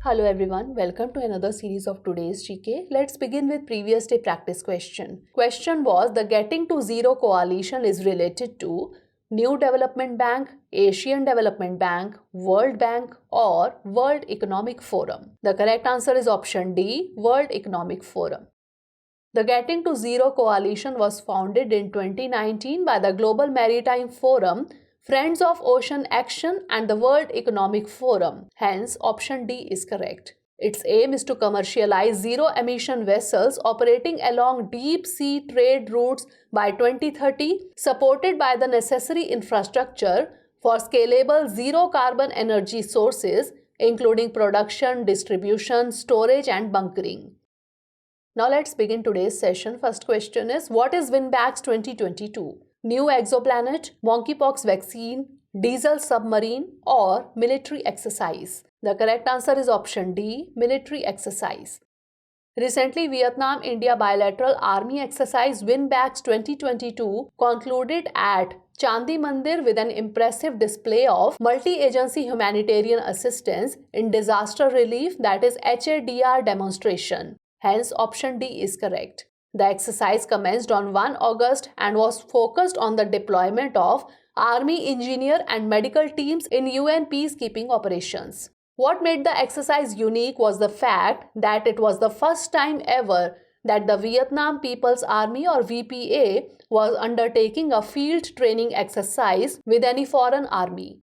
Hello everyone, welcome to another series of today's GK. Let's begin with previous day practice question. Question was the Getting to Zero coalition is related to New Development Bank, Asian Development Bank, World Bank or World Economic Forum. The correct answer is option D, World Economic Forum. The Getting to Zero coalition was founded in 2019 by the Global Maritime Forum, Friends of Ocean Action and the World Economic Forum. Hence, option D is correct. Its aim is to commercialize zero-emission vessels operating along deep-sea trade routes by 2030, supported by the necessary infrastructure for scalable zero-carbon energy sources, including production, distribution, storage and bunkering. Now let's begin today's session. First question is, what is WinBAX 2022? New exoplanet, monkeypox vaccine, diesel submarine or military exercise? The correct answer is option D, military exercise. Recently, Vietnam-India bilateral army exercise WinBAX 2022 concluded at Chandi Mandir with an impressive display of multi-agency humanitarian assistance in disaster relief, that is HADR demonstration. Hence, option D is correct. The exercise commenced on 1 August and was focused on the deployment of army, engineer and medical teams in UN peacekeeping operations. What made the exercise unique was the fact that it was the first time ever that the Vietnam People's Army or VPA was undertaking a field training exercise with any foreign army.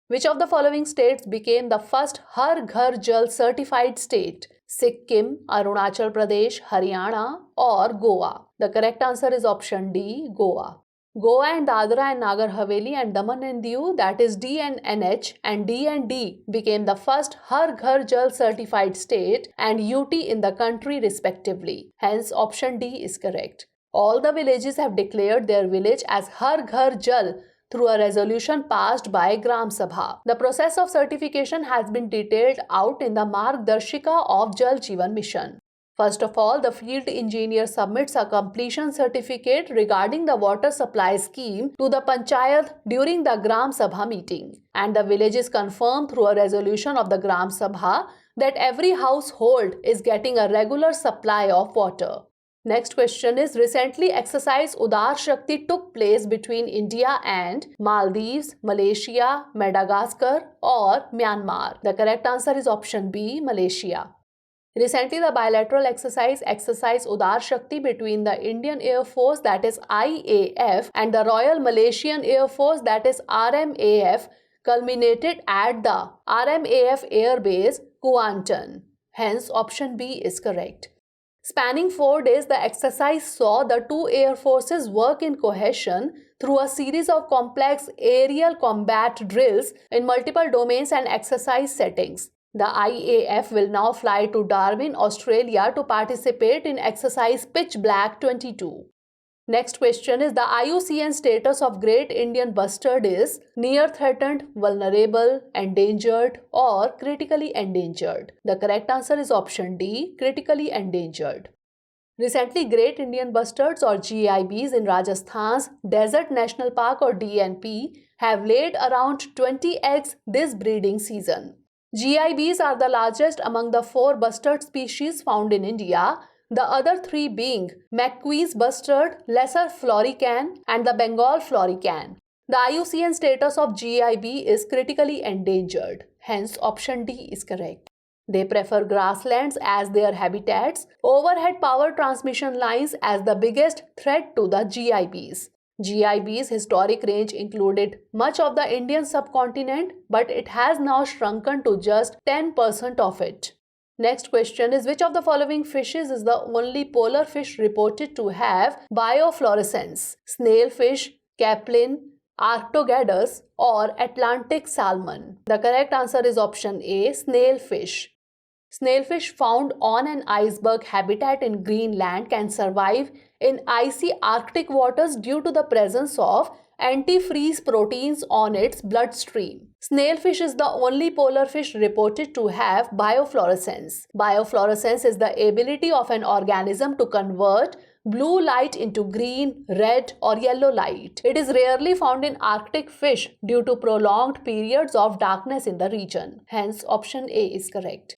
Which of the following states became the first Har Ghar Jal certified state? Sikkim, Arunachal Pradesh, Haryana or Goa? The correct answer is option D, Goa. Goa and Dadra and Nagar Haveli and Daman and Diu, that is D and NH and D and D, became the first Har Ghar Jal certified state and UT in the country respectively. Hence, option D is correct. All the villages have declared their village as Har Ghar Jal through a resolution passed by Gram Sabha. The process of certification has been detailed out in the Margdarshika of Jal Jeevan Mission. First of all, the field engineer submits a completion certificate regarding the water supply scheme to the Panchayat during the Gram Sabha meeting, and the villages confirm through a resolution of the Gram Sabha that every household is getting a regular supply of water. Next question is, recently exercise Udar Shakti took place between India and Maldives, Malaysia, Madagascar or Myanmar. The correct answer is option B, Malaysia. Recently, the bilateral exercise Udar Shakti between the Indian Air Force, that is IAF, and the Royal Malaysian Air Force, that is RMAF, culminated at the RMAF Air Base, Kuantan. Hence, option B is correct. Spanning 4 days, the exercise saw the two air forces work in cohesion through a series of complex aerial combat drills in multiple domains and exercise settings. The IAF will now fly to Darwin, Australia to participate in exercise Pitch Black 22. Next question is, the IUCN status of Great Indian Bustard is near threatened, vulnerable, endangered or critically endangered. The correct answer is option D, critically endangered. Recently, Great Indian Bustards or GIBs in Rajasthan's Desert National Park or DNP have laid around 20 eggs this breeding season. GIBs are the largest among the 4 bustard species found in India, the other 3 being McQueen's bustard, Lesser florican and the Bengal florican. The IUCN status of GIB is critically endangered. Hence, option D is correct. They prefer grasslands as their habitats, overhead power transmission lines as the biggest threat to the GIBs. GIB's historic range included much of the Indian subcontinent, but it has now shrunken to just 10% of it. Next question is, which of the following fishes is the only polar fish reported to have biofluorescence? Snailfish, caplin, Arctogadus or Atlantic salmon? The correct answer is option A, snailfish. Snailfish found on an iceberg habitat in Greenland can survive in icy Arctic waters due to the presence of antifreeze proteins on its bloodstream. Snailfish is the only polar fish reported to have biofluorescence. Biofluorescence is the ability of an organism to convert blue light into green, red or yellow light. It is rarely found in Arctic fish due to prolonged periods of darkness in the region. Hence, option A is correct.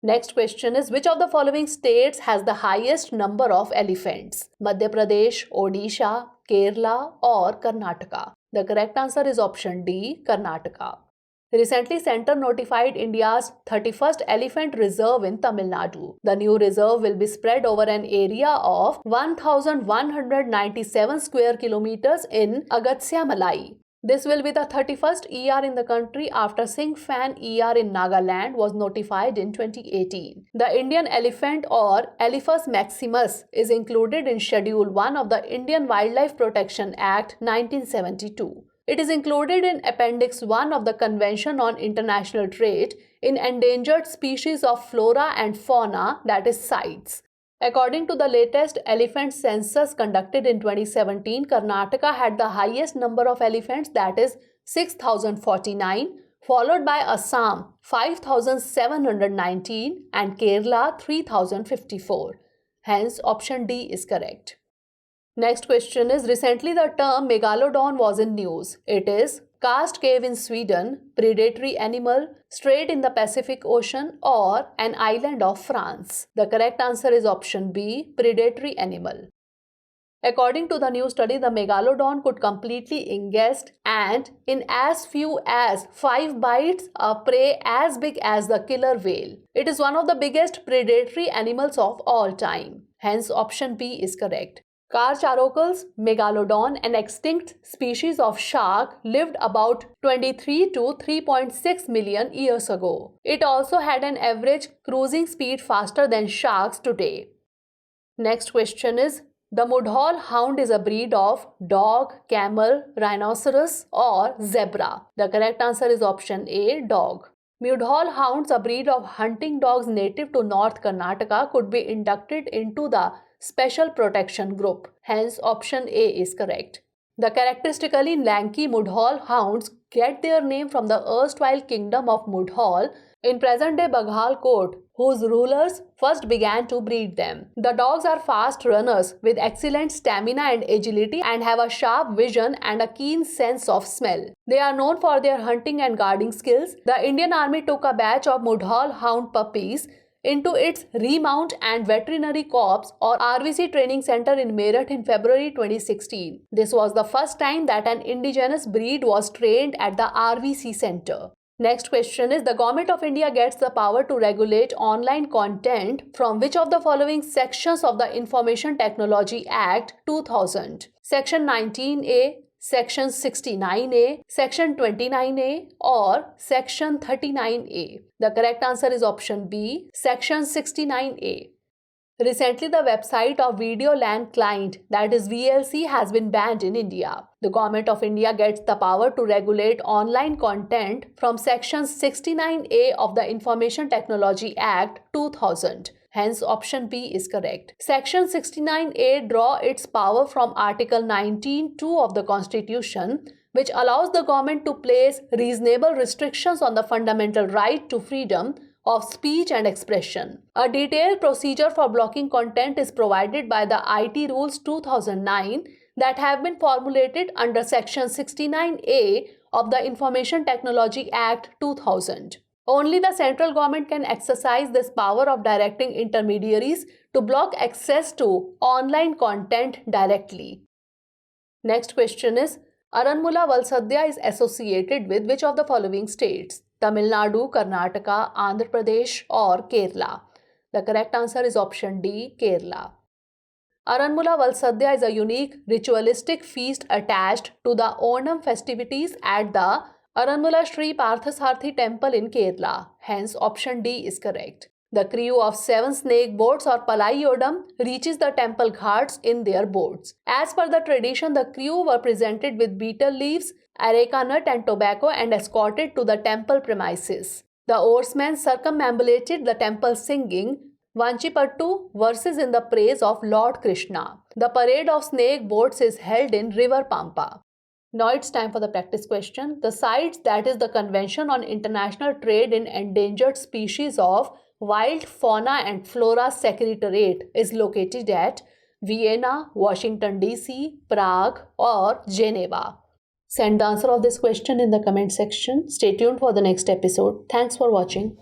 Next question is, which of the following states has the highest number of elephants? Madhya Pradesh, Odisha, Kerala or Karnataka? The correct answer is option D, Karnataka. Recently, Centre notified India's 31st elephant reserve in Tamil Nadu. The new reserve will be spread over an area of 1,197 square kilometers in Agatsya Malai. This will be the 31st ER in the country after Singphan ER in Nagaland was notified in 2018. The Indian elephant or Elephas maximus is included in Schedule 1 of the Indian Wildlife Protection Act 1972. It is included in Appendix 1 of the Convention on International Trade in Endangered Species of Flora and Fauna, that is CITES. According to the latest elephant census conducted in 2017, Karnataka had the highest number of elephants, that is 6,049, followed by Assam 5,719 and Kerala 3,054. Hence, option D is correct. Next question is, recently the term megalodon was in news. It is karst cave in Sweden, predatory animal, strait in the Pacific Ocean or an island of France. The correct answer is option B, predatory animal. According to the new study, the megalodon could completely ingest and in as few as 5 bites a prey as big as the killer whale. It is one of the biggest predatory animals of all time. Hence, option B is correct. Carcharodonts, megalodon, an extinct species of shark, lived about 23 to 3.6 million years ago. It also had an average cruising speed faster than sharks today. Next question is, the Mudhol hound is a breed of dog, camel, rhinoceros or zebra. The correct answer is option A, dog. Mudhol hounds, a breed of hunting dogs native to North Karnataka, could be inducted into the Special Protection Group. Hence, option A is correct. The characteristically lanky Mudhol hounds get their name from the erstwhile kingdom of Mudhol in present-day Baghalkot, whose rulers first began to breed them. The dogs are fast runners with excellent stamina and agility and have a sharp vision and a keen sense of smell. They are known for their hunting and guarding skills. The Indian Army took a batch of Mudhol hound puppies into its Remount and Veterinary Corps or RVC training center in Meerut in February 2016. This was the first time that an indigenous breed was trained at the RVC center. Next question is, the Government of India gets the power to regulate online content from which of the following sections of the Information Technology Act 2000? Section 19A, Section 69A, Section 29A or Section 39A? The correct answer is option B, Section 69A. Recently, the website of Videolan Client, that is VLC, has been banned in India. The Government of India gets the power to regulate online content from Section 69A of the Information Technology Act 2000. Hence, option B is correct. Section 69A draw its power from Article 19(2) of the Constitution, which allows the government to place reasonable restrictions on the fundamental right to freedom of speech and expression. A detailed procedure for blocking content is provided by the IT Rules 2009 that have been formulated under Section 69A of the Information Technology Act 2000. Only the central government can exercise this power of directing intermediaries to block access to online content directly. Next question is, Aranmula Valsadhya is associated with which of the following states? Tamil Nadu, Karnataka, Andhra Pradesh or Kerala? The correct answer is option D, Kerala. Aranmula Valsadhya is a unique ritualistic feast attached to the Onam festivities at the Aranmula Sri Parthasarthi temple in Kerala. Hence, option D is correct. The crew of 7 snake boats or Palayodam reaches the temple ghats in their boats. As per the tradition, the crew were presented with betel leaves, areca nut and tobacco and escorted to the temple premises. The oarsmen circumambulated the temple singing Vanchipattu verses in the praise of Lord Krishna. The parade of snake boats is held in River Pampa. Now it's time for the practice question. The CITES, that is the Convention on International Trade in Endangered Species of Wild Fauna and Flora Secretariat, is located at Vienna, Washington DC, Prague or Geneva. Send the answer of this question in the comment section. Stay tuned for the next episode. Thanks for watching.